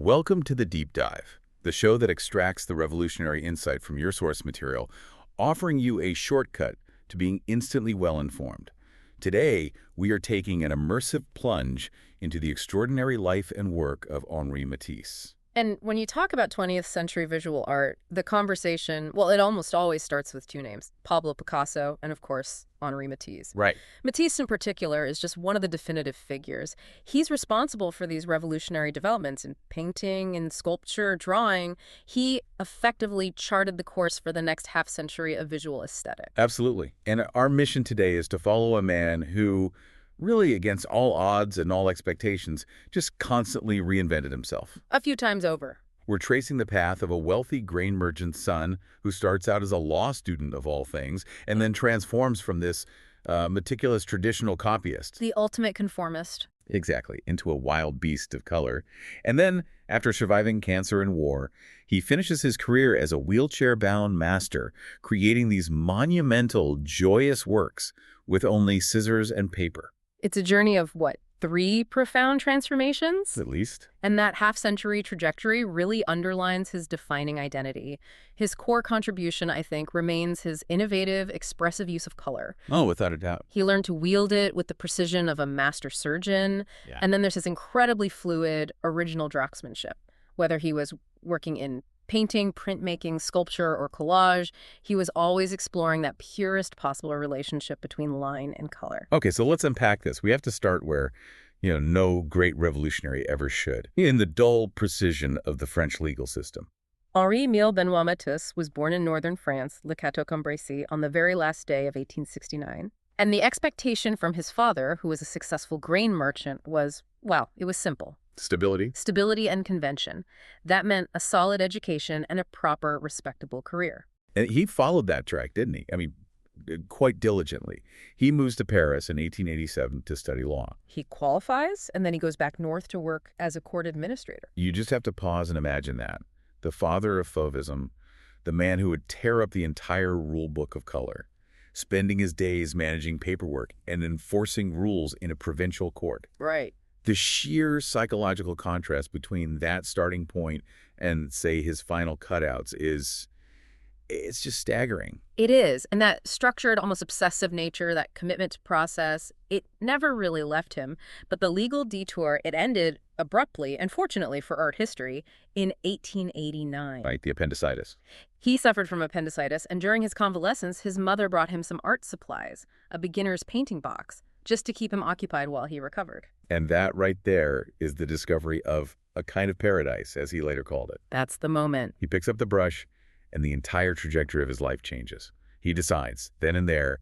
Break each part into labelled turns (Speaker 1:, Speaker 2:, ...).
Speaker 1: Welcome to the Deep Dive, the show that extracts the revolutionary insight from your source material, offering you a shortcut to being instantly well-informed. Today, we are taking an immersive plunge into the extraordinary life and work of Henri Matisse.
Speaker 2: And when you talk about 20th century visual art, the conversation, well, it almost always starts with two names, Pablo Picasso and, of course, Henri Matisse.
Speaker 1: Right.
Speaker 2: Matisse, in particular, is just one of the definitive figures. He's responsible for these revolutionary developments in painting, in sculpture, drawing. He effectively charted the course for the next half-century of visual aesthetic.
Speaker 1: Absolutely. And our mission today is to follow a man who, really against all odds and all expectations, just constantly reinvented himself.
Speaker 2: A few times over.
Speaker 1: We're tracing the path of a wealthy grain merchant's son who starts out as a law student of all things and then transforms from this meticulous traditional copyist.
Speaker 2: The ultimate conformist.
Speaker 1: Exactly, into a wild beast of color. And then, after surviving cancer and war, he finishes his career as a wheelchair-bound master, creating these monumental, joyous works with only scissors and paper.
Speaker 2: It's a journey of, what, 3 profound transformations?
Speaker 1: At least.
Speaker 2: And that half-century trajectory really underlines his defining identity. His core contribution, I think, remains his innovative, expressive use of color.
Speaker 1: Oh, without a doubt.
Speaker 2: He learned to wield it with the precision of a master surgeon.
Speaker 1: Yeah.
Speaker 2: And then there's his incredibly fluid, original draughtsmanship. Whether he was working in painting, printmaking, sculpture, or collage, he was always exploring that purest possible relationship between line and color.
Speaker 1: Okay, so let's unpack this. We have to start where, no great revolutionary ever should, in the dull precision of the French legal system.
Speaker 2: Henri-Émile Benoît Matisse was born in northern France, Le Cateau-Cambrésis, on the very last day of 1869. And the expectation from his father, who was a successful grain merchant, was, well, it was simple.
Speaker 1: Stability.
Speaker 2: Stability and convention. That meant a solid education and a proper, respectable career.
Speaker 1: And he followed that track, didn't he? I mean, quite diligently. He moves to Paris in 1887 to study law.
Speaker 2: He qualifies, and then he goes back north to work as a court administrator.
Speaker 1: You just have to pause and imagine that. The father of Fauvism, the man who would tear up the entire rule book of color, spending his days managing paperwork and enforcing rules in a provincial court.
Speaker 2: Right.
Speaker 1: The sheer psychological contrast between that starting point and, say, his final cutouts it's just staggering.
Speaker 2: It is. And that structured, almost obsessive nature, that commitment to process, it never really left him. But the legal detour, it ended abruptly, and fortunately for art history, in 1889.
Speaker 1: Right, the appendicitis.
Speaker 2: He suffered from appendicitis, and during his convalescence, his mother brought him some art supplies, a beginner's painting box, just to keep him occupied while he recovered.
Speaker 1: And that right there is the discovery of a kind of paradise, as he later called it.
Speaker 2: That's the moment.
Speaker 1: He picks up the brush, and the entire trajectory of his life changes. He decides, then and there,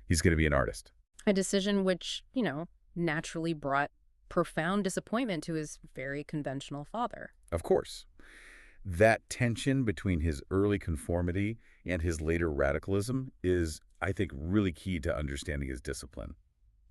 Speaker 1: he's going to be an artist.
Speaker 2: A decision which, naturally brought profound disappointment to his very conventional father.
Speaker 1: Of course. That tension between his early conformity and his later radicalism is, I think, really key to understanding his discipline.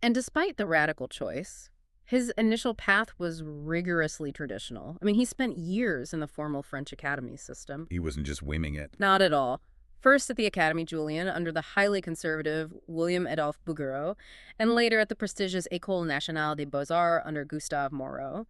Speaker 2: And despite the radical choice, his initial path was rigorously traditional. I mean, he spent years in the formal French academy system.
Speaker 1: He wasn't just winging it.
Speaker 2: Not at all. First at the Académie Julian under the highly conservative William Adolphe Bouguereau, and later at the prestigious École Nationale des Beaux-Arts under Gustave Moreau.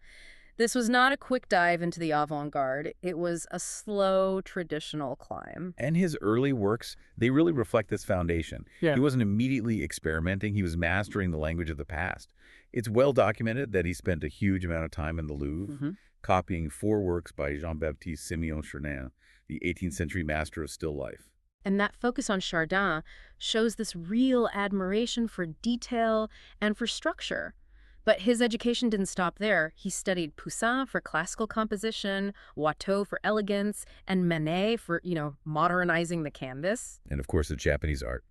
Speaker 2: This was not a quick dive into the avant-garde. It was a slow, traditional climb.
Speaker 1: And his early works, they really reflect this foundation.
Speaker 2: Yeah.
Speaker 1: He wasn't immediately experimenting. He was mastering the language of the past. It's well documented that he spent a huge amount of time in the Louvre, copying 4 works by Jean-Baptiste Simeon Chardin, the 18th century master of still life.
Speaker 2: And that focus on Chardin shows this real admiration for detail and for structure. But his education didn't stop there. He studied Poussin for classical composition, Watteau for elegance, and Manet for, modernizing the canvas.
Speaker 1: And of course, the Japanese art.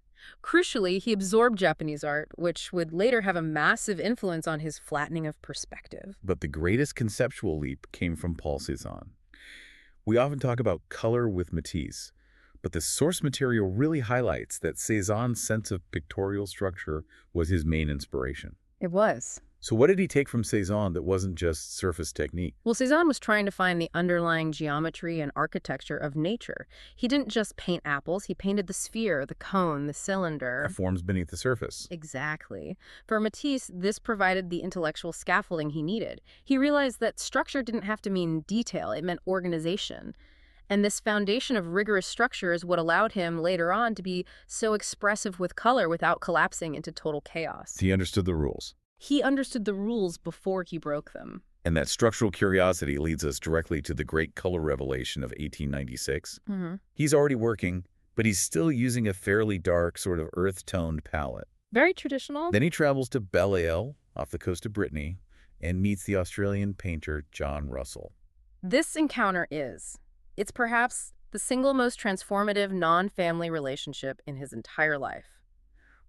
Speaker 2: Crucially, he absorbed Japanese art, which would later have a massive influence on his flattening of perspective.
Speaker 1: But the greatest conceptual leap came from Paul Cézanne. We often talk about color with Matisse, but the source material really highlights that Cézanne's sense of pictorial structure was his main inspiration.
Speaker 2: It was.
Speaker 1: So what did he take from Cézanne that wasn't just surface technique?
Speaker 2: Well, Cézanne was trying to find the underlying geometry and architecture of nature. He didn't just paint apples, he painted the sphere, the cone, the cylinder.
Speaker 1: The forms beneath the surface.
Speaker 2: Exactly. For Matisse, this provided the intellectual scaffolding he needed. He realized that structure didn't have to mean detail, it meant organization. And this foundation of rigorous structure is what allowed him later on to be so expressive with color without collapsing into total chaos.
Speaker 1: He understood the rules.
Speaker 2: He understood the rules before he broke them.
Speaker 1: And that structural curiosity leads us directly to the great color revelation of 1896. He's already working, but he's still using a fairly dark, sort of earth-toned palette.
Speaker 2: Very traditional.
Speaker 1: Then he travels to Belle-Isle, off the coast of Brittany, and meets the Australian painter John Russell.
Speaker 2: This encounter it's perhaps the single most transformative non-family relationship in his entire life.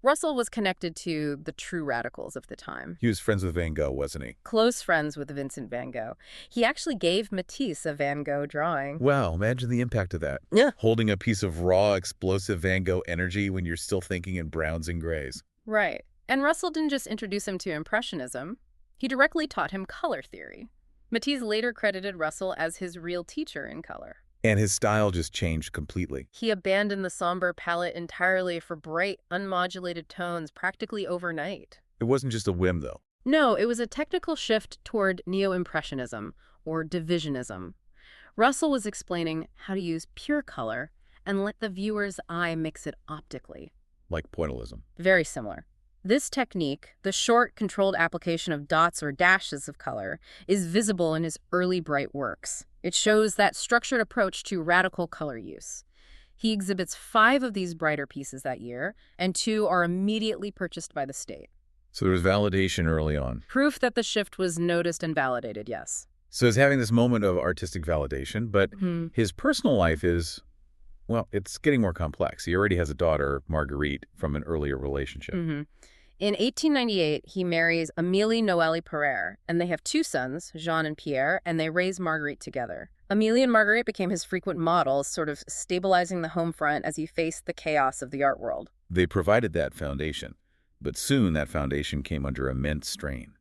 Speaker 2: Russell was connected to the true radicals of the time.
Speaker 1: He was friends with Van Gogh, wasn't he?
Speaker 2: Close friends with Vincent van Gogh. He actually gave Matisse a Van Gogh drawing.
Speaker 1: Wow, imagine the impact of that.
Speaker 2: Yeah.
Speaker 1: Holding a piece of raw, explosive Van Gogh energy when you're still thinking in browns and grays.
Speaker 2: Right. And Russell didn't just introduce him to Impressionism. He directly taught him color theory. Matisse later credited Russell as his real teacher in color.
Speaker 1: And his style just changed completely.
Speaker 2: He abandoned the somber palette entirely for bright, unmodulated tones practically overnight.
Speaker 1: It wasn't just a whim, though.
Speaker 2: No, it was a technical shift toward neo-impressionism, or divisionism. Russell was explaining how to use pure color and let the viewer's eye mix it optically.
Speaker 1: Like pointillism.
Speaker 2: Very similar. This technique, the short, controlled application of dots or dashes of color, is visible in his early bright works. It shows that structured approach to radical color use. He exhibits 5 of these brighter pieces that year, and 2 are immediately purchased by the state.
Speaker 1: So there was validation early on.
Speaker 2: Proof that the shift was noticed and validated, yes.
Speaker 1: So he's having this moment of artistic validation, but his personal life is, well, it's getting more complex. He already has a daughter, Marguerite, from an earlier relationship.
Speaker 2: In 1898, he marries Amélie Noëlle Pereire, and they have 2 sons, Jean and Pierre, and they raise Marguerite together. Amélie and Marguerite became his frequent models, sort of stabilizing the home front as he faced the chaos of the art world.
Speaker 1: They provided that foundation, but soon that foundation came under immense strain.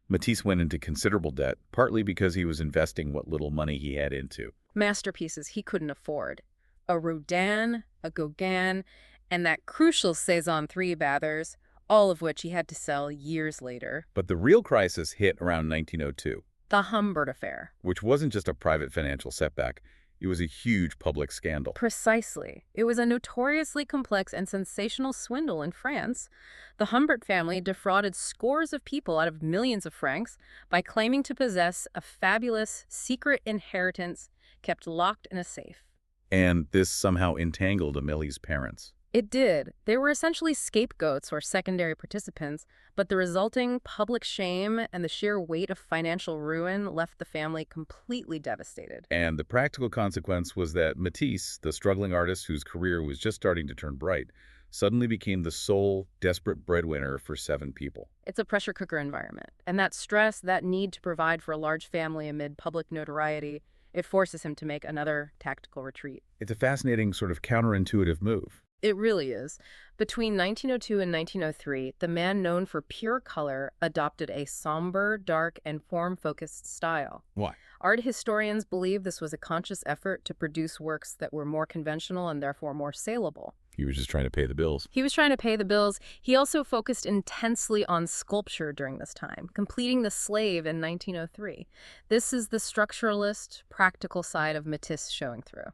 Speaker 1: Matisse went into considerable debt, partly because he was investing what little money he had into
Speaker 2: Masterpieces he couldn't afford. A Rodin, a Gauguin, and that crucial Cézanne III Bathers, all of which he had to sell years later.
Speaker 1: But the real crisis hit around 1902.
Speaker 2: The Humbert affair.
Speaker 1: Which wasn't just a private financial setback. It was a huge public scandal.
Speaker 2: Precisely. It was a notoriously complex and sensational swindle in France. The Humbert family defrauded scores of people out of millions of francs by claiming to possess a fabulous secret inheritance kept locked in a safe.
Speaker 1: And this somehow entangled Amélie's parents.
Speaker 2: It did. They were essentially scapegoats or secondary participants, but the resulting public shame and the sheer weight of financial ruin left the family completely devastated.
Speaker 1: And the practical consequence was that Matisse, the struggling artist whose career was just starting to turn bright, suddenly became the sole, desperate breadwinner for 7 people.
Speaker 2: It's a pressure cooker environment, and that stress, that need to provide for a large family amid public notoriety, it forces him to make another tactical retreat.
Speaker 1: It's a fascinating sort of counterintuitive move.
Speaker 2: It really is. Between 1902 and 1903, the man known for pure color adopted a somber, dark, and form-focused style.
Speaker 1: Why?
Speaker 2: Art historians believe this was a conscious effort to produce works that were more conventional and therefore more saleable.
Speaker 1: He was just trying to pay the bills.
Speaker 2: He was trying to pay the bills. He also focused intensely on sculpture during this time, completing The Slave in 1903. This is the structuralist, practical side of Matisse showing through.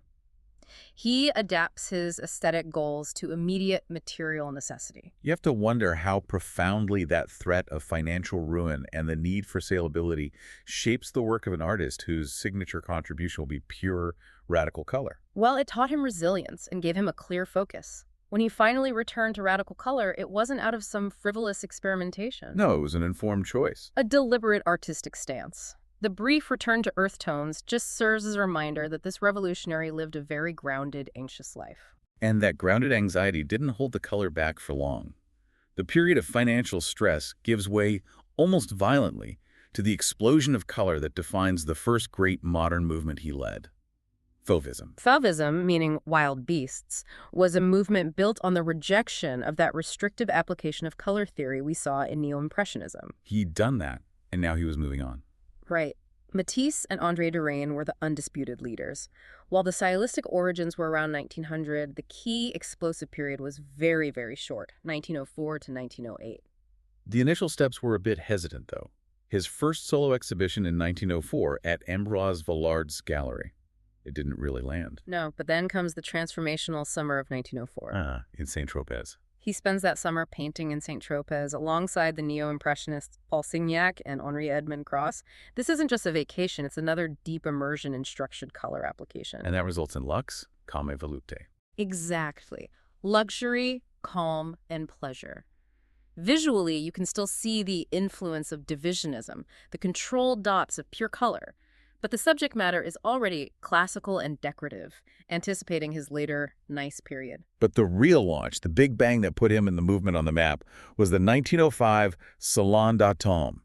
Speaker 2: He adapts his aesthetic goals to immediate material necessity.
Speaker 1: You have to wonder how profoundly that threat of financial ruin and the need for saleability shapes the work of an artist whose signature contribution will be pure, radical color.
Speaker 2: Well, it taught him resilience and gave him a clear focus. When he finally returned to radical color, it wasn't out of some frivolous experimentation.
Speaker 1: No, it was an informed choice.
Speaker 2: A deliberate artistic stance. The brief return to earth tones just serves as a reminder that this revolutionary lived a very grounded, anxious life.
Speaker 1: And that grounded anxiety didn't hold the color back for long. The period of financial stress gives way almost violently to the explosion of color that defines the first great modern movement he led. Fauvism.
Speaker 2: Fauvism, meaning wild beasts, was a movement built on the rejection of that restrictive application of color theory we saw in Neo-Impressionism.
Speaker 1: He'd done that, and now he was moving on.
Speaker 2: Right. Matisse and André Derain were the undisputed leaders. While the stylistic origins were around 1900, the key explosive period was very, very short, 1904 to 1908.
Speaker 1: The initial steps were a bit hesitant, though. His first solo exhibition in 1904 at Ambroise Villard's gallery. It didn't really land.
Speaker 2: No, but then comes the transformational summer of 1904.
Speaker 1: In Saint-Tropez.
Speaker 2: He spends that summer painting in Saint-Tropez alongside the neo-impressionists Paul Signac and Henri Edmond Cross. This isn't just a vacation, it's another deep immersion in structured color application.
Speaker 1: And that results in luxe, calme et volupté.
Speaker 2: Exactly. Luxury, calm, and pleasure. Visually, you can still see the influence of divisionism, the controlled dots of pure color. But the subject matter is already classical and decorative, anticipating his later nice period.
Speaker 1: But the real launch, the big bang that put him in the movement on the map, was the 1905 Salon d'Automne.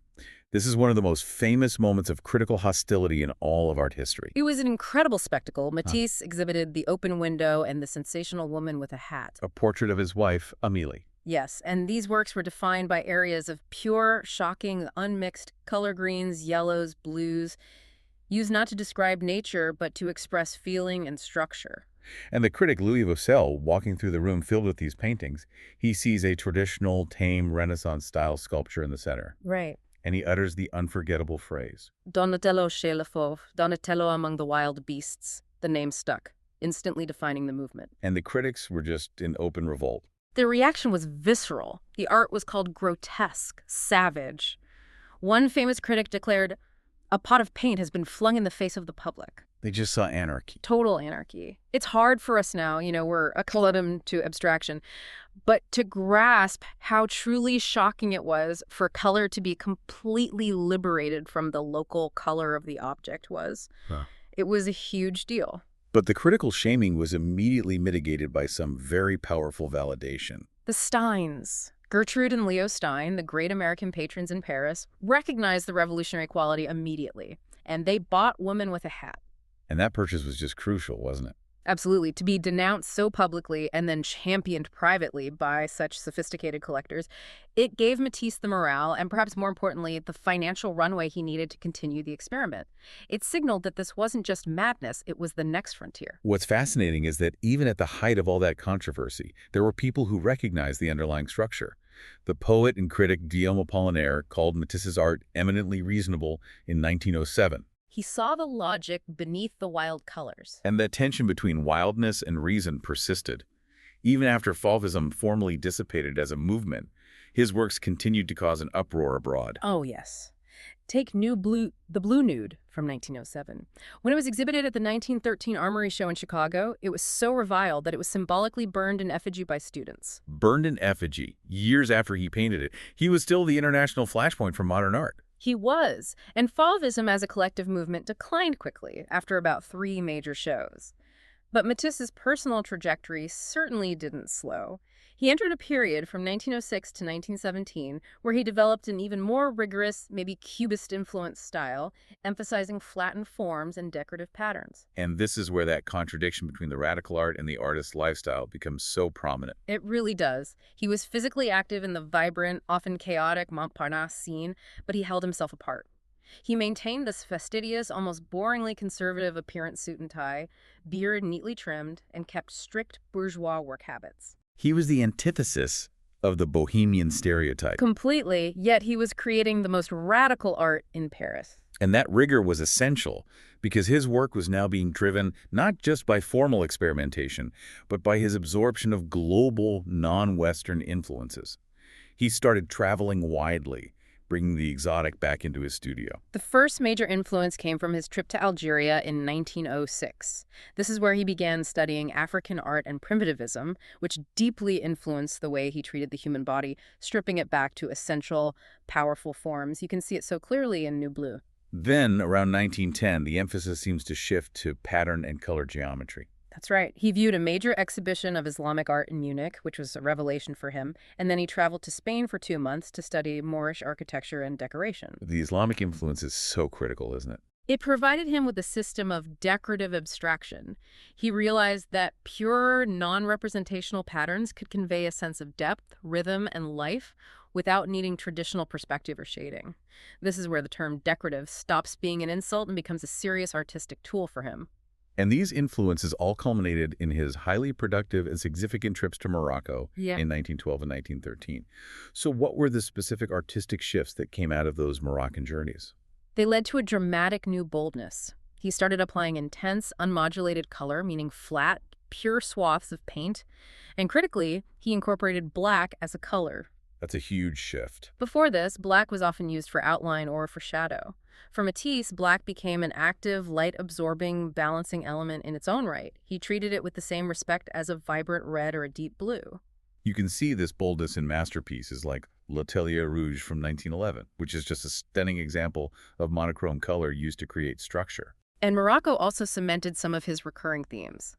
Speaker 1: This is one of the most famous moments of critical hostility in all of art history.
Speaker 2: It was an incredible spectacle. Matisse exhibited The Open Window and The Sensational Woman with a Hat.
Speaker 1: A portrait of his wife, Amélie.
Speaker 2: Yes, and these works were defined by areas of pure, shocking, unmixed color greens, yellows, blues, used not to describe nature, but to express feeling and structure.
Speaker 1: And the critic Louis Vaucel, walking through the room filled with these paintings, he sees a traditional, tame, Renaissance-style sculpture in the center.
Speaker 2: Right.
Speaker 1: And he utters the unforgettable phrase.
Speaker 2: Donatello chez les Fauves, Donatello among the wild beasts. The name stuck, instantly defining the movement.
Speaker 1: And the critics were just in open revolt.
Speaker 2: The reaction was visceral. The art was called grotesque, savage. One famous critic declared, "A pot of paint has been flung in the face of the public."
Speaker 1: They just saw anarchy.
Speaker 2: Total anarchy. It's hard for us now, we're accustomed to abstraction, but to grasp how truly shocking it was for color to be completely liberated from the local color of the object It was a huge deal.
Speaker 1: But the critical shaming was immediately mitigated by some very powerful validation.
Speaker 2: The Steins, Gertrude and Leo Stein, the great American patrons in Paris, recognized the revolutionary quality immediately, and they bought Woman with a Hat.
Speaker 1: And that purchase was just crucial, wasn't it?
Speaker 2: Absolutely. To be denounced so publicly and then championed privately by such sophisticated collectors, it gave Matisse the morale and, perhaps more importantly, the financial runway he needed to continue the experiment. It signaled that this wasn't just madness, it was the next frontier.
Speaker 1: What's fascinating is that even at the height of all that controversy, there were people who recognized the underlying structure. The poet and critic Guillaume Apollinaire called Matisse's art eminently reasonable in 1907.
Speaker 2: He saw the logic beneath the wild colors.
Speaker 1: And that tension between wildness and reason persisted. Even after Fauvism formally dissipated as a movement, his works continued to cause an uproar abroad.
Speaker 2: Oh, yes. Take The Blue Nude from 1907. When it was exhibited at the 1913 Armory Show in Chicago, it was so reviled that it was symbolically burned in effigy by students.
Speaker 1: Burned in effigy, years after he painted it. He was still the international flashpoint for modern art.
Speaker 2: He was, and Fauvism as a collective movement declined quickly after about 3 major shows. But Matisse's personal trajectory certainly didn't slow. He entered a period from 1906 to 1917 where he developed an even more rigorous, maybe Cubist-influenced style, emphasizing flattened forms and decorative patterns.
Speaker 1: And this is where that contradiction between the radical art and the artist's lifestyle becomes so prominent.
Speaker 2: It really does. He was physically active in the vibrant, often chaotic Montparnasse scene, but he held himself apart. He maintained this fastidious, almost boringly conservative appearance, suit and tie, beard neatly trimmed, and kept strict bourgeois work habits.
Speaker 1: He was the antithesis of the bohemian stereotype.
Speaker 2: Completely, yet he was creating the most radical art in Paris.
Speaker 1: And that rigor was essential because his work was now being driven not just by formal experimentation, but by his absorption of global, non-Western influences. He started traveling widely, bringing the exotic back into his studio.
Speaker 2: The first major influence came from his trip to Algeria in 1906. This is where he began studying African art and primitivism, which deeply influenced the way he treated the human body, stripping it back to essential, powerful forms. You can see it so clearly in New Blue.
Speaker 1: Then, around 1910, the emphasis seems to shift to pattern and color geometry.
Speaker 2: That's right. He viewed a major exhibition of Islamic art in Munich, which was a revelation for him, and then he traveled to Spain for 2 months to study Moorish architecture and decoration.
Speaker 1: The Islamic influence is so critical, isn't it?
Speaker 2: It provided him with a system of decorative abstraction. He realized that pure, non-representational patterns could convey a sense of depth, rhythm, and life without needing traditional perspective or shading. This is where the term decorative stops being an insult and becomes a serious artistic tool for him.
Speaker 1: And these influences all culminated in his highly productive and significant trips to Morocco
Speaker 2: Yeah.
Speaker 1: in 1912 and 1913. So what were the specific artistic shifts that came out of those Moroccan journeys?
Speaker 2: They led to a dramatic new boldness. He started applying intense, unmodulated color, meaning flat, pure swaths of paint. And critically, he incorporated black as a color.
Speaker 1: That's a huge shift.
Speaker 2: Before this, black was often used for outline or for shadow. For Matisse, black became an active, light-absorbing, balancing element in its own right. He treated it with the same respect as a vibrant red or a deep blue.
Speaker 1: You can see this boldness in masterpieces like L'Atelier Rouge from 1911, which is just a stunning example of monochrome color used to create structure.
Speaker 2: And Morocco also cemented some of his recurring themes.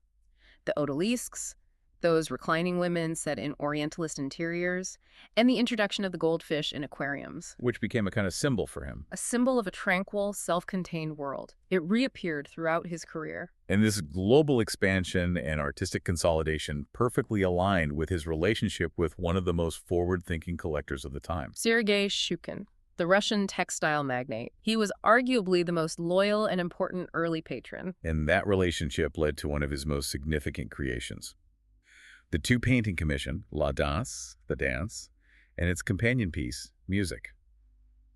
Speaker 2: The odalisques, those reclining women set in Orientalist interiors, and the introduction of the goldfish in aquariums.
Speaker 1: Which became a kind of symbol for him.
Speaker 2: A symbol of a tranquil, self-contained world. It reappeared throughout his career.
Speaker 1: And this global expansion and artistic consolidation perfectly aligned with his relationship with one of the most forward-thinking collectors of the time.
Speaker 2: Sergei Shukin, the Russian textile magnate. He was arguably the most loyal and important early patron.
Speaker 1: And that relationship led to one of his most significant creations. The two-painting commission, La Danse, The Dance, and its companion piece, Music,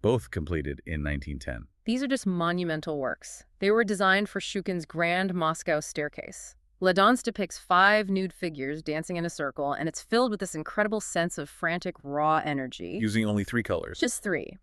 Speaker 1: both completed in 1910.
Speaker 2: These are just monumental works. They were designed for Shukin's grand Moscow staircase. La Danse depicts 5 nude figures dancing in a circle, and it's filled with this incredible sense of frantic, raw energy.
Speaker 1: Using only 3 colors.
Speaker 2: Just 3.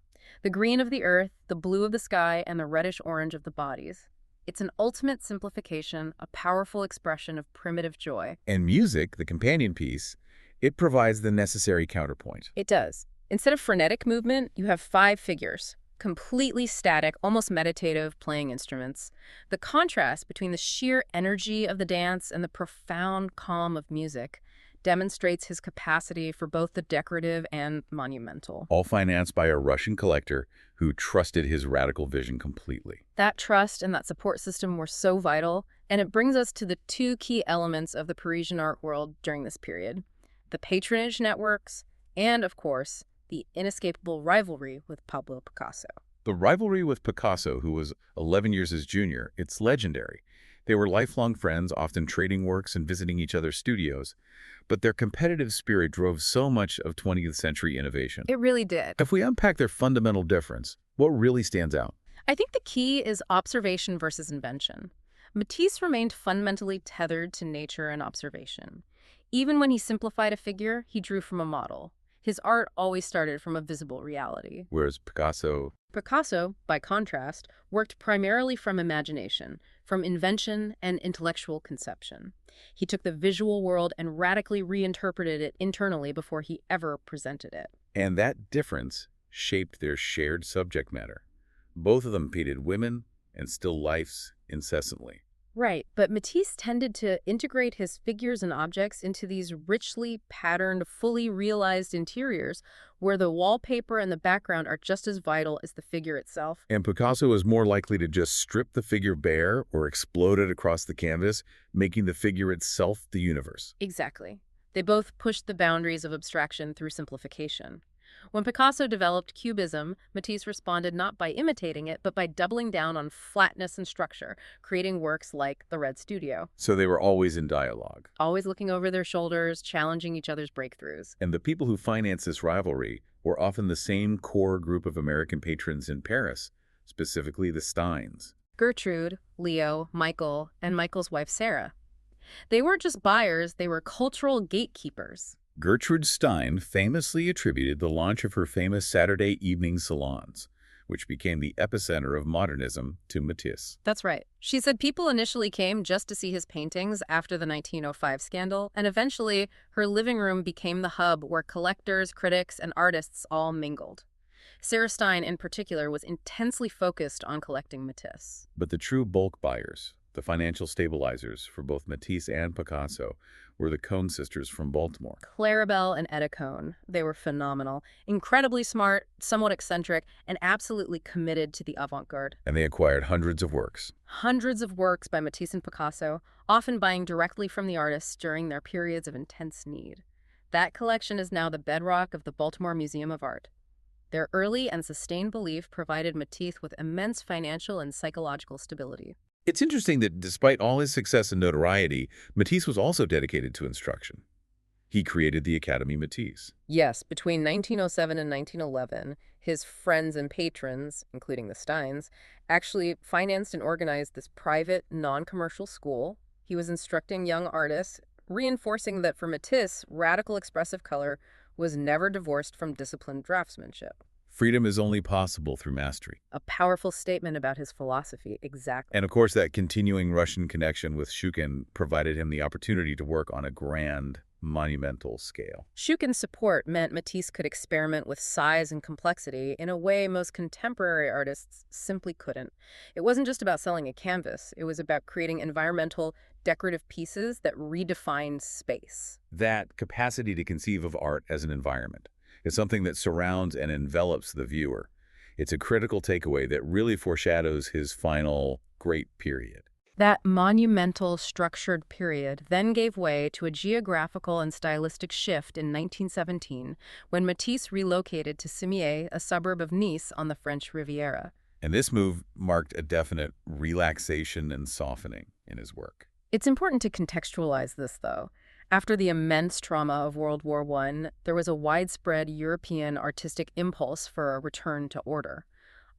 Speaker 2: The green of the earth, the blue of the sky, and the reddish-orange of the bodies. It's an ultimate simplification, a powerful expression of primitive joy.
Speaker 1: And Music, the companion piece, it provides the necessary counterpoint.
Speaker 2: It does. Instead of frenetic movement, you have 5 figures, completely static, almost meditative, playing instruments. The contrast between the sheer energy of the dance and the profound calm of music demonstrates his capacity for both the decorative and monumental.
Speaker 1: All financed by a Russian collector who trusted his radical vision completely.
Speaker 2: That trust and that support system were so vital, and it brings us to the 2 key elements of the Parisian art world during this period: the patronage networks and, of course, the inescapable rivalry with Pablo Picasso.
Speaker 1: The rivalry with Picasso, who was 11 years his junior, it's legendary. They were lifelong friends, often trading works and visiting each other's studios. But their competitive spirit drove so much of 20th century innovation.
Speaker 2: It really did.
Speaker 1: If we unpack their fundamental difference, what really stands out?
Speaker 2: I think the key is observation versus invention. Matisse remained fundamentally tethered to nature and observation. Even when he simplified a figure, he drew from a model. His art always started from a visible reality.
Speaker 1: Whereas Picasso,
Speaker 2: by contrast, worked primarily from imagination, from invention and intellectual conception. He took the visual world and radically reinterpreted it internally before he ever presented it.
Speaker 1: and that difference shaped their shared subject matter. Both of them painted women and still lifes incessantly.
Speaker 2: Right, but Matisse tended to integrate his figures and objects into these richly patterned, fully realized interiors where the wallpaper and the background are just as vital as the figure itself.
Speaker 1: And Picasso is more likely to just strip the figure bare or explode it across the canvas, making the figure itself the universe.
Speaker 2: Exactly. They both pushed the boundaries of abstraction through simplification. When Picasso developed Cubism, Matisse responded not by imitating it, but by doubling down on flatness and structure, creating works like The Red Studio.
Speaker 1: So they were always in dialogue.
Speaker 2: Always looking over their shoulders, challenging each other's breakthroughs.
Speaker 1: And the people who financed this rivalry were often the same core group of American patrons in Paris, specifically the Steins.
Speaker 2: Gertrude, Leo, Michael, and Michael's wife Sarah. They weren't just buyers, they were cultural gatekeepers.
Speaker 1: Gertrude Stein famously attributed the launch of her famous Saturday evening salons, which became the epicenter of modernism, to Matisse.
Speaker 2: That's right. She said people initially came just to see his paintings after the 1905 scandal, and eventually her living room became the hub where collectors, critics, and artists all mingled. Sarah Stein, in particular, was intensely focused on collecting Matisse.
Speaker 1: But the true bulk buyers, The financial stabilizers for both Matisse and Picasso were the Cohn sisters from Baltimore.
Speaker 2: Claribel and Etta Cohn. They were phenomenal, incredibly smart, somewhat eccentric, and absolutely committed to the avant-garde.
Speaker 1: And they acquired hundreds of works.
Speaker 2: Hundreds of works by Matisse and Picasso, often buying directly from the artists during their periods of intense need. That collection is now the bedrock of the Baltimore Museum of Art. Their early and sustained belief provided Matisse with immense financial and psychological stability.
Speaker 1: It's interesting that despite all his success and notoriety, Matisse was also dedicated to instruction. He created the Académie Matisse.
Speaker 2: Yes, between 1907 and 1911, his friends and patrons, including the Steins, actually financed and organized this private, non-commercial school. He was instructing young artists, reinforcing that for Matisse, radical expressive color was never divorced from disciplined draftsmanship.
Speaker 1: Freedom is only possible through mastery.
Speaker 2: A powerful statement about his philosophy, exactly.
Speaker 1: And of course, that continuing Russian connection with Shukin provided him the opportunity to work on a grand, monumental scale.
Speaker 2: Shukin's support meant Matisse could experiment with size and complexity in a way most contemporary artists simply couldn't. It wasn't just about selling a canvas. It was about creating environmental, decorative pieces that redefined space.
Speaker 1: That capacity to conceive of art as an environment is something that surrounds and envelops the viewer. It's a critical takeaway that really foreshadows his final great period.
Speaker 2: That monumental, structured period then gave way to a geographical and stylistic shift in 1917 when Matisse relocated to Cimiez, a suburb of Nice on the French Riviera.
Speaker 1: And this move marked a definite relaxation and softening in his work.
Speaker 2: It's important to contextualize this, though. After the immense trauma of World War I, there was a widespread European artistic impulse for a return to order.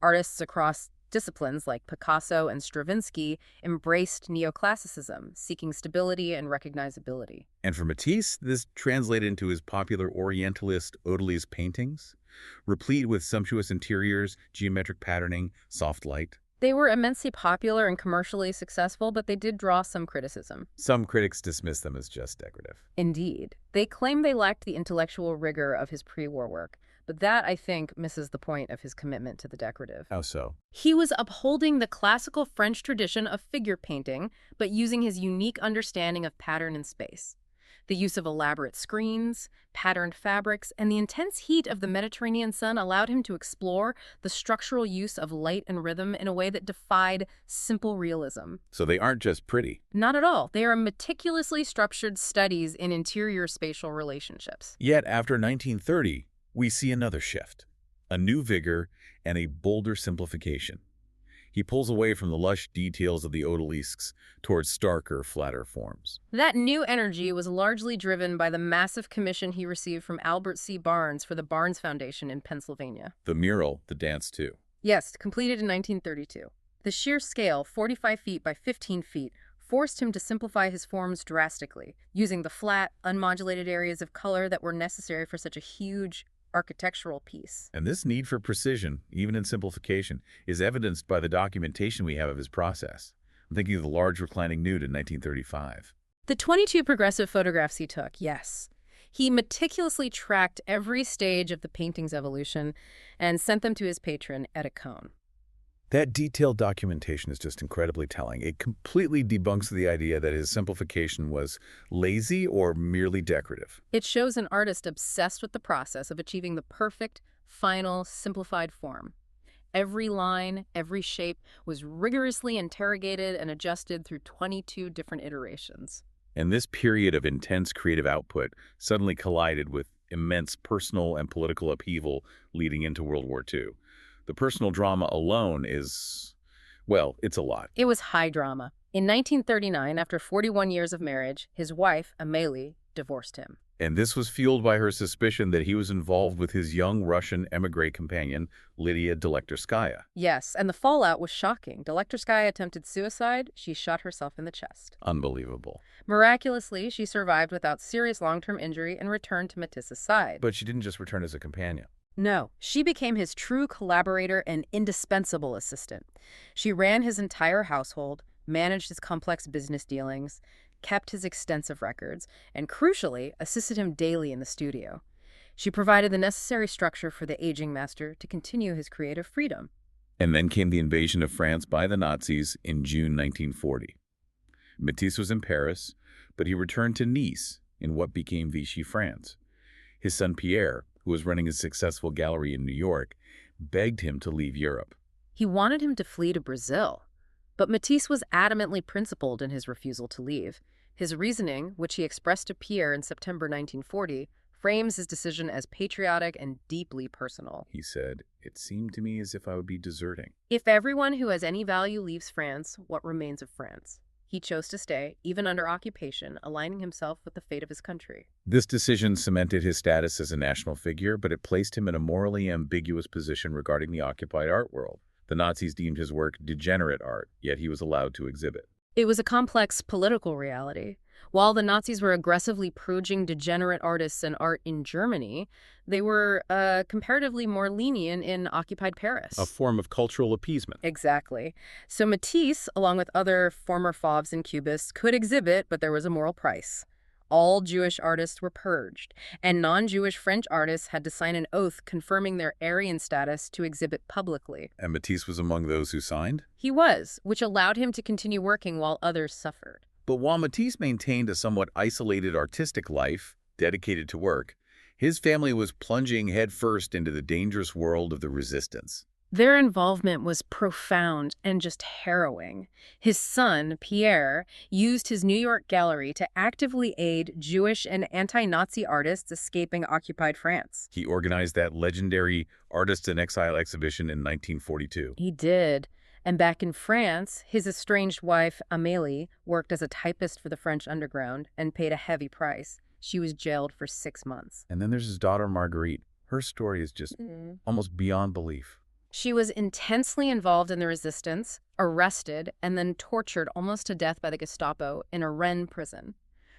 Speaker 2: Artists across disciplines like Picasso and Stravinsky embraced neoclassicism, seeking stability and recognizability.
Speaker 1: And for Matisse, this translated into his popular Orientalist odalisque paintings, replete with sumptuous interiors, geometric patterning, soft light.
Speaker 2: They were immensely popular and commercially successful, but they did draw some criticism.
Speaker 1: Some critics dismiss them as just decorative.
Speaker 2: Indeed. They claim they lacked the intellectual rigor of his pre-war work, but that, I think, misses the point of his commitment to the decorative.
Speaker 1: How so?
Speaker 2: He was upholding the classical French tradition of figure painting, but using his unique understanding of pattern and space. The use of elaborate screens, patterned fabrics, and the intense heat of the Mediterranean sun allowed him to explore the structural use of light and rhythm in a way that defied simple realism.
Speaker 1: So they aren't just pretty.
Speaker 2: Not at all. They are meticulously structured studies in interior spatial relationships.
Speaker 1: Yet after 1930, we see another shift, a new vigor and a bolder simplification. He pulls away from the lush details of the odalisques towards starker, flatter forms.
Speaker 2: That new energy was largely driven by the massive commission he received from Albert C. Barnes for the Barnes Foundation in Pennsylvania.
Speaker 1: The mural, The Dance Too.
Speaker 2: Yes, completed in 1932. The sheer scale, 45 feet by 15 feet, forced him to simplify his forms drastically, using the flat, unmodulated areas of color that were necessary for such a huge architectural piece.
Speaker 1: And this need for precision, even in simplification, is evidenced by the documentation we have of his process. I'm thinking of the large reclining nude in 1935.
Speaker 2: The 22 progressive photographs he took, yes. He meticulously tracked every stage of the painting's evolution and sent them to his patron, Etta Cohn.
Speaker 1: That detailed documentation is just incredibly telling. It completely debunks the idea that his simplification was lazy or merely decorative.
Speaker 2: It shows an artist obsessed with the process of achieving the perfect, final, simplified form. Every line, every shape was rigorously interrogated and adjusted through 22 different iterations.
Speaker 1: And this period of intense creative output suddenly collided with immense personal and political upheaval leading into World War II. The personal drama alone is, well, it's a lot.
Speaker 2: It was high drama. In 1939, after 41 years of marriage, his wife, Amélie, divorced him.
Speaker 1: And this was fueled by her suspicion that he was involved with his young Russian emigre companion, Lydia Delektorskaya.
Speaker 2: Yes, and the fallout was shocking. Delektorskaya attempted suicide. She shot herself in the chest.
Speaker 1: Unbelievable.
Speaker 2: Miraculously, she survived without serious long-term injury and returned to Matisse's side.
Speaker 1: But she didn't just return as a companion.
Speaker 2: No, she became his true collaborator and indispensable assistant. She ran his entire household, managed his complex business dealings, kept his extensive records, and crucially, assisted him daily in the studio. She provided the necessary structure for the aging master to continue his creative freedom.
Speaker 1: And then came the invasion of France by the Nazis in June 1940. Matisse was in Paris, but he returned to Nice in what became Vichy France. His son Pierre, who was running a successful gallery in New York, begged him to leave Europe.
Speaker 2: He wanted him to flee to Brazil, but Matisse was adamantly principled in his refusal to leave. His reasoning, which he expressed to Pierre in September 1940, frames his decision as patriotic and deeply personal.
Speaker 1: He said, "It seemed to me as if I would be deserting."
Speaker 2: If everyone who has any value leaves France, what remains of France? He chose to stay, even under occupation, aligning himself with the fate of his country.
Speaker 1: This decision cemented his status as a national figure, but it placed him in a morally ambiguous position regarding the occupied art world. The Nazis deemed his work degenerate art, yet he was allowed to exhibit.
Speaker 2: It was a complex political reality. While the Nazis were aggressively purging degenerate artists and art in Germany, they were comparatively more lenient in occupied Paris.
Speaker 1: A form of cultural appeasement.
Speaker 2: Exactly. So Matisse, along with other former Fauves and Cubists, could exhibit, but there was a moral price. All Jewish artists were purged, and non-Jewish French artists had to sign an oath confirming their Aryan status to exhibit publicly.
Speaker 1: And Matisse was among those who signed?
Speaker 2: He was, which allowed him to continue working while others suffered.
Speaker 1: But while Matisse maintained a somewhat isolated artistic life, dedicated to work, his family was plunging headfirst into the dangerous world of the resistance.
Speaker 2: Their involvement was profound and just harrowing. His son, Pierre, used his New York gallery to actively aid Jewish and anti-Nazi artists escaping occupied France.
Speaker 1: He organized that legendary Artists in Exile exhibition in 1942.
Speaker 2: He did. And back in France, his estranged wife, Amélie, worked as a typist for the French underground and paid a heavy price. She was jailed for 6 months.
Speaker 1: And then there's his daughter, Marguerite. Her story is just almost beyond belief.
Speaker 2: She was intensely involved in the resistance, arrested, and then tortured almost to death by the Gestapo in a Rennes prison.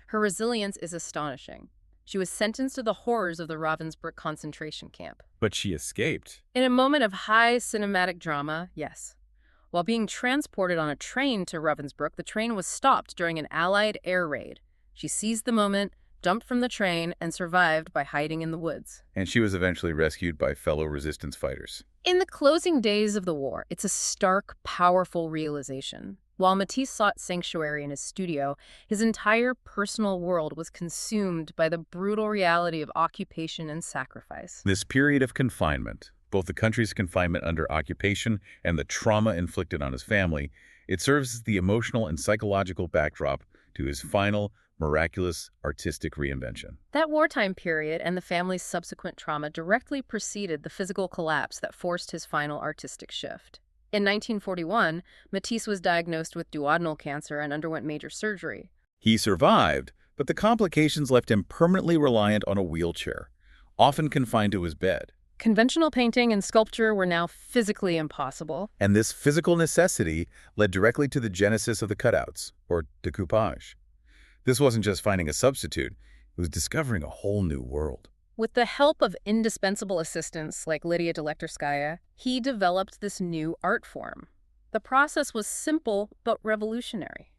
Speaker 2: Her resilience is astonishing. She was sentenced to the horrors of the Ravensbrück concentration camp.
Speaker 1: But she escaped.
Speaker 2: In a moment of high cinematic drama, yes. While being transported on a train to Ravensbrück, the train was stopped during an Allied air raid. She seized the moment, jumped from the train, and survived by hiding in the woods.
Speaker 1: And she was eventually rescued by fellow resistance fighters.
Speaker 2: In the closing days of the war, it's a stark, powerful realization. While Matisse sought sanctuary in his studio, his entire personal world was consumed by the brutal reality of occupation and sacrifice.
Speaker 1: This period of confinement, both the country's confinement under occupation and the trauma inflicted on his family, it serves as the emotional and psychological backdrop to his final, miraculous artistic reinvention.
Speaker 2: That wartime period and the family's subsequent trauma directly preceded the physical collapse that forced his final artistic shift. In 1941, Matisse was diagnosed with duodenal cancer and underwent major surgery.
Speaker 1: He survived, but the complications left him permanently reliant on a wheelchair, often confined to his bed.
Speaker 2: Conventional painting and sculpture were now physically impossible.
Speaker 1: And this physical necessity led directly to the genesis of the cutouts, or découpage. This wasn't just finding a substitute, it was discovering a whole new world.
Speaker 2: With the help of indispensable assistants like Lydia Delektorskaya, he developed this new art form. The process was simple but revolutionary.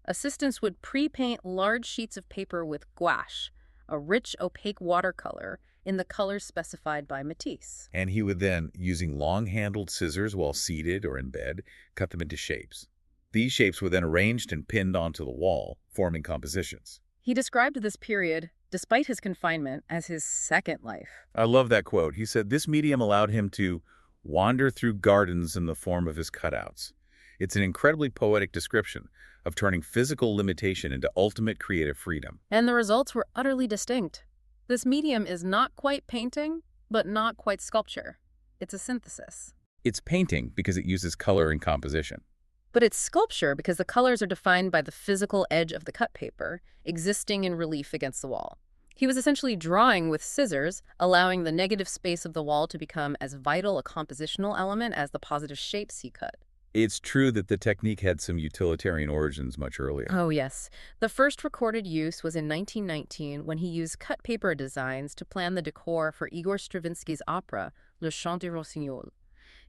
Speaker 2: Assistants would pre-paint large sheets of paper with gouache, a rich opaque watercolor, in the colors specified by Matisse.
Speaker 1: And he would then, using long-handled scissors while seated or in bed, cut them into shapes. These shapes were then arranged and pinned onto the wall, forming compositions.
Speaker 2: He described this period, despite his confinement, as his second life.
Speaker 1: I love that quote. He said this medium allowed him to wander through gardens in the form of his cutouts. It's an incredibly poetic description of turning physical limitation into ultimate creative freedom.
Speaker 2: And the results were utterly distinct. This medium is not quite painting, but not quite sculpture. It's a synthesis.
Speaker 1: It's painting because it uses color and composition.
Speaker 2: But it's sculpture because the colors are defined by the physical edge of the cut paper, existing in relief against the wall. He was essentially drawing with scissors, allowing the negative space of the wall to become as vital a compositional element as the positive shapes he cut.
Speaker 1: It's true that the technique had some utilitarian origins much earlier.
Speaker 2: Oh, yes. The first recorded use was in 1919 when he used cut paper designs to plan the decor for Igor Stravinsky's opera, Le Chant des Rossignols.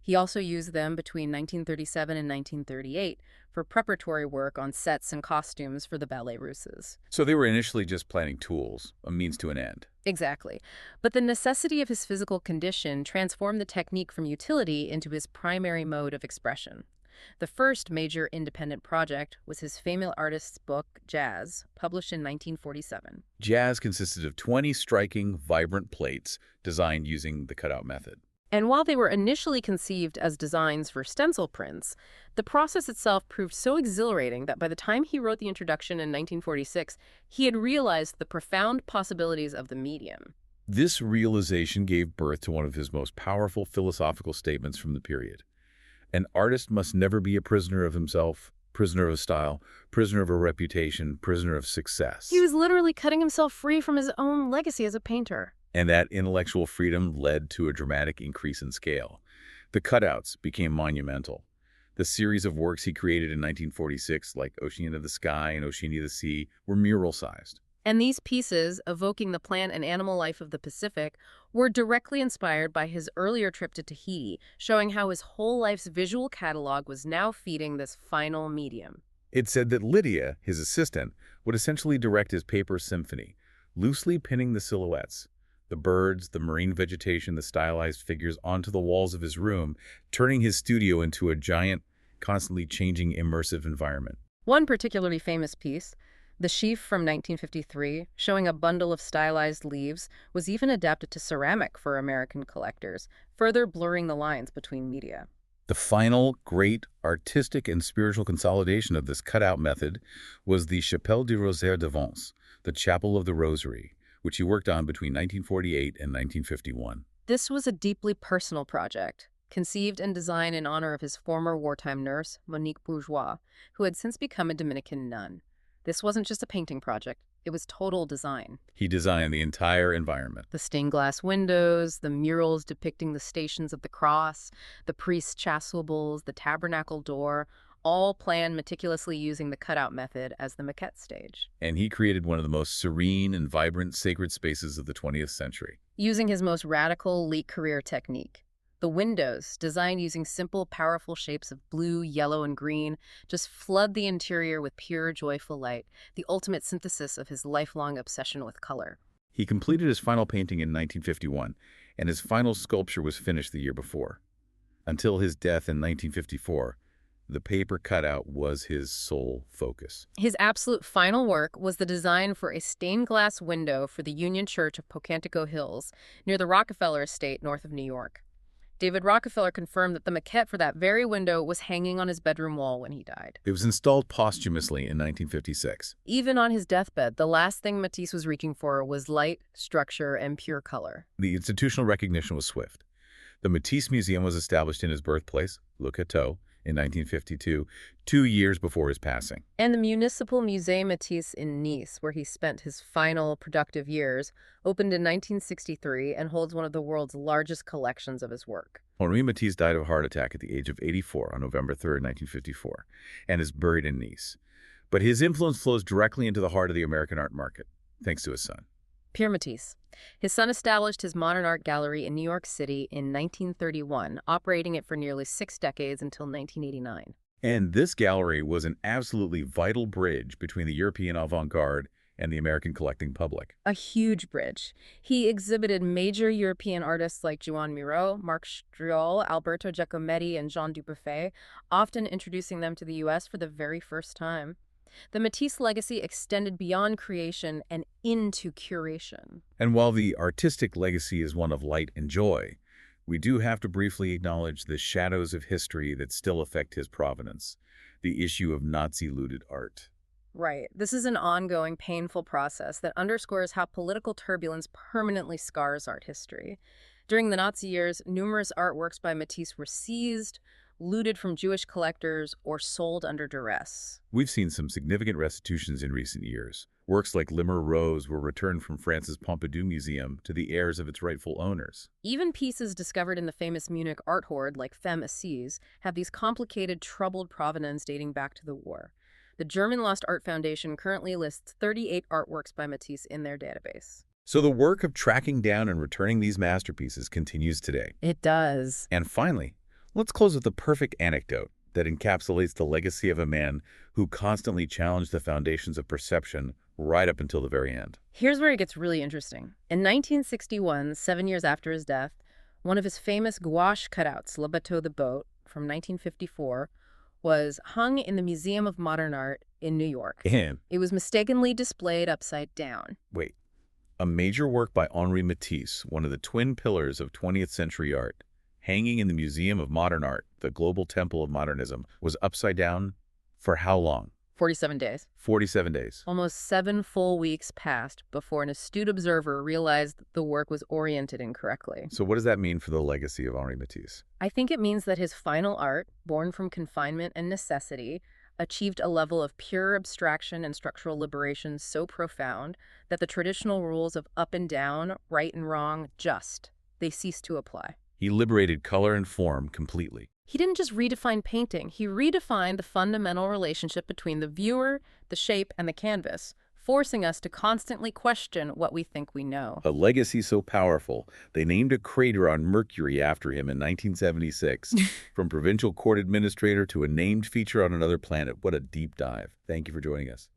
Speaker 2: He also used them between 1937 and 1938 for preparatory work on sets and costumes for the Ballet Russes.
Speaker 1: So they were initially just planning tools, a means to an end.
Speaker 2: Exactly. But the necessity of his physical condition transformed the technique from utility into his primary mode of expression. The first major independent project was his famous artist's book, Jazz, published in 1947.
Speaker 1: Jazz consisted of 20 striking, vibrant plates designed using the cutout method.
Speaker 2: And while they were initially conceived as designs for stencil prints, the process itself proved so exhilarating that by the time he wrote the introduction in 1946, he had realized the profound possibilities of the medium.
Speaker 1: This realization gave birth to one of his most powerful philosophical statements from the period. An artist must never be a prisoner of himself, prisoner of a style, prisoner of a reputation, prisoner of success.
Speaker 2: He was literally cutting himself free from his own legacy as a painter.
Speaker 1: And that intellectual freedom led to a dramatic increase in scale. The cutouts became monumental. The series of works he created in 1946, like Oceania of the Sky and Oceania of the Sea, were mural-sized.
Speaker 2: And these pieces, evoking the plant and animal life of the Pacific, were directly inspired by his earlier trip to Tahiti, showing how his whole life's visual catalog was now feeding this final medium.
Speaker 1: It said that Lydia, his assistant, would essentially direct his paper symphony, loosely pinning the silhouettes, the birds, the marine vegetation, the stylized figures onto the walls of his room, turning his studio into a giant, constantly changing immersive environment.
Speaker 2: One particularly famous piece, the sheaf from 1953, showing a bundle of stylized leaves, was even adapted to ceramic for American collectors, further blurring the lines between media.
Speaker 1: The final great artistic and spiritual consolidation of this cutout method was the Chapelle du Rosaire de Vence, the Chapel of the Rosary, which he worked on between 1948 and 1951.
Speaker 2: This was a deeply personal project, conceived and designed in honor of his former wartime nurse, Monique Bourgeois, who had since become a Dominican nun. This wasn't just a painting project, it was total design.
Speaker 1: He designed the entire environment.
Speaker 2: The stained glass windows, the murals depicting the Stations of the Cross, the priest's chasubles, the tabernacle door, all planned meticulously using the cutout method as the maquette stage.
Speaker 1: And he created one of the most serene and vibrant sacred spaces of the 20th century.
Speaker 2: Using his most radical late career technique. The windows, designed using simple, powerful shapes of blue, yellow, and green, just flood the interior with pure, joyful light, the ultimate synthesis of his lifelong obsession with color.
Speaker 1: He completed his final painting in 1951, and his final sculpture was finished the year before. Until his death in 1954, the paper cutout was his sole focus.
Speaker 2: His absolute final work was the design for a stained glass window for the Union Church of Pocantico Hills, near the Rockefeller Estate north of New York. David Rockefeller confirmed that the maquette for that very window was hanging on his bedroom wall when he died.
Speaker 1: It was installed posthumously in 1956.
Speaker 2: Even on his deathbed, the last thing Matisse was reaching for was light, structure, and pure color.
Speaker 1: The institutional recognition was swift. The Matisse Museum was established in his birthplace, Le Cateau, in 1952, 2 years before his passing.
Speaker 2: And the Municipal Musée Matisse in Nice, where he spent his final productive years, opened in 1963 and holds one of the world's largest collections of his work.
Speaker 1: Henri Matisse died of a heart attack at the age of 84 on November 3, 1954, and is buried in Nice. But his influence flows directly into the heart of the American art market, thanks to his son.
Speaker 2: Pierre Matisse. His son established his modern art gallery in New York City in 1931, operating it for nearly 6 decades until 1989.
Speaker 1: And this gallery was an absolutely vital bridge between the European avant-garde and the American collecting public.
Speaker 2: A huge bridge. He exhibited major European artists like Joan Miro, Marc Striol, Alberto Giacometti, and Jean Dubuffet, often introducing them to the U.S. for the very first time. The Matisse legacy extended beyond creation and into curation.
Speaker 1: And while the artistic legacy is one of light and joy, we do have to briefly acknowledge the shadows of history that still affect his provenance, the issue of Nazi-looted art.
Speaker 2: Right. This is an ongoing, painful process that underscores how political turbulence permanently scars art history. During the Nazi years, numerous artworks by Matisse were seized, looted from Jewish collectors, or sold under duress.
Speaker 1: We've seen some significant restitutions in recent years. Works like Limmer Rose were returned from France's Pompidou Museum to the heirs of its rightful owners.
Speaker 2: Even pieces discovered in the famous Munich art hoard, like Femme Assise, have these complicated, troubled provenance dating back to the war. The German Lost Art Foundation currently lists 38 artworks by Matisse in their database.
Speaker 1: So the work of tracking down and returning these masterpieces continues today.
Speaker 2: It does.
Speaker 1: And finally, let's close with the perfect anecdote that encapsulates the legacy of a man who constantly challenged the foundations of perception right up until the very end.
Speaker 2: Here's where it gets really interesting. In 1961, 7 years after his death, one of his famous gouache cutouts, Le Bateau the Boat, from 1954, was hung in the Museum of Modern Art in New York.
Speaker 1: And,
Speaker 2: It was mistakenly displayed upside down.
Speaker 1: wait, a major work by Henri Matisse, one of the twin pillars of 20th century art, hanging in the Museum of Modern Art, the global temple of modernism, was upside down for how long?
Speaker 2: 47 days.
Speaker 1: 47 days.
Speaker 2: Almost 7 full weeks passed before an astute observer realized the work was oriented incorrectly.
Speaker 1: So what does that mean for the legacy of Henri Matisse?
Speaker 2: I think it means that his final art, born from confinement and necessity, achieved a level of pure abstraction and structural liberation so profound that the traditional rules of up and down, right and wrong, they ceased to apply.
Speaker 1: He liberated color and form completely.
Speaker 2: He didn't just redefine painting, he redefined the fundamental relationship between the viewer, the shape, and the canvas, forcing us to constantly question what we think we know.
Speaker 1: A legacy so powerful, they named a crater on Mercury after him in 1976. From provincial court administrator to a named feature on another planet. What a deep dive. Thank you for joining us.